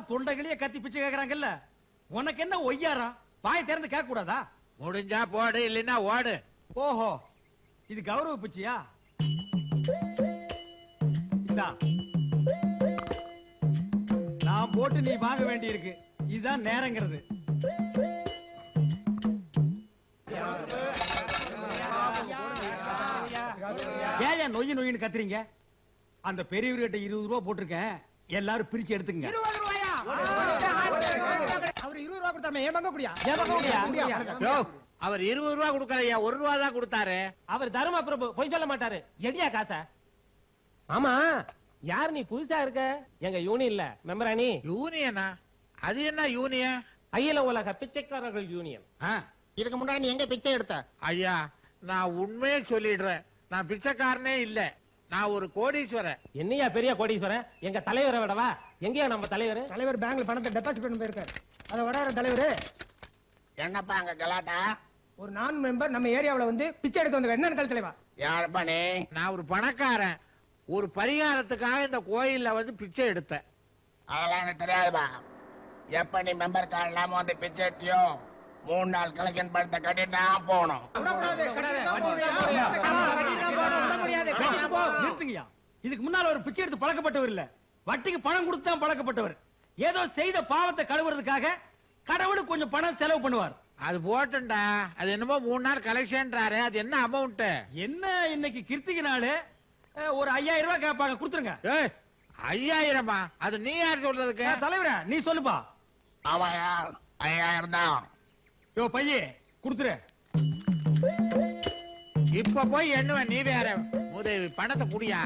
தொண்டைகளையே கத்தி பிச்சை கேக்குறாங்கல்ல, உனக்கு என்ன ஒய்யாரா? வாயை திறந்து கேட்க கூடாதா? முடிஞ்சா போடு, இல்லைன்னா ஓடு. ஓஹோ, இது கௌரவ பிச்சையா? இந்தா, நான் போட்டு நீ வாங்க வேண்டி இருக்கு. இதுதான் நேரங்கிறது. ஏன் நொய்யு நொய்யுன்னு கத்துறீங்க? அந்த பெரியவர்கிட்ட 20 ரூபா போட்டிருக்கேன், எல்லாரும் பிரிச்சு எடுத்துங்க. அவர் 20 ரூபா கொடுத்தாமே, ஏன் பங்க குடியா? அவர் 20 ரூபா கொடுக்கலையா, 1 ரூபா தான் கொடுத்தாரு. அவர் தர்ம பிரபு, பொய் சொல்ல மாட்டாரு. எடியா காசா? ஆமா, யார் நீ? புதுசா இருக்க? எங்க யூனியன்ல மெம்பரா நீ? யூனியனா? அது என்ன யூனியன்? அகில உலக பிச்சைக்காரர்கள் யூனியன். இதுக்கு முன்னாடி நீ எங்க பிச்சை எடுத்த? ஐயா, நான் உண்மையே சொல்லிடுறேன், நான் பிச்சைக்காரனே இல்ல, நான் ஒரு கோடீஸ்வரன். என்னையா பெரிய கோடீஸ்வரன்? எங்க தலைவரை விடவா? எங்கயா நம்ம தலைவர்? தலைவர் பேங்க்ல பணத்தை டெபாசிட் பண்ணி போயிருக்காரு. அத வடார தலைவர். என்னப்பா அங்க கலாட்டா? ஒரு நான் மெம்பர் நம்ம ஏரியாவுல வந்து பிச்சை எடுக்க வந்த என்ன தலைவா? யாருப்பா நீ? நான் ஒரு பணக்காரன், ஒரு பரிகாரத்துக்காக இந்த கோயில்ல வந்து பிச்சை எடுத்தேன். அதெல்லாம் எனக்கு தெரியாதுப்பா. எப்ப நீ மெம்பர் கார்டு இல்லாம வந்து பிச்சை எடுத்தியோ, 3 நாள் கலெக்ஷன் பணத்தை கட்டிட்டு தான் போகணும். நிறுத்துங்கயா. இதுக்கு முன்னால ஒரு பிச்சை எடுத்து பழக்கப்பட்டவர் இல்ல, வட்டிக்கு பணம் கொடுத்து தான் பழக்கப்பட்டவர். ஏதோ செய்த பாவத்தை கழுவுறதுக்காக கடவுளுக்கு கொஞ்சம் பணம் செலவு பண்ணுவார். அது போட்டுண்டா, அது என்னமோ 3 நாள் கலெக்ஷன்றாரு, அது என்ன அமௌண்ட்? என்ன இன்னைக்கு கிருத்திகை நாள், ஒரு 5000 ரூபாய் கேட்பாங்க, கொடுத்துருங்க. 5000? அது நீ யார் சொல்றதுக்கு? தலைவரே நீ சொல்லுப்பா. ஆமாயா, 5000 தான். யோ பையே, கொடுத்துரு. இப்ப போய் எண்ணுவ, நீ வேற. முதல் பணத்தை குடியா.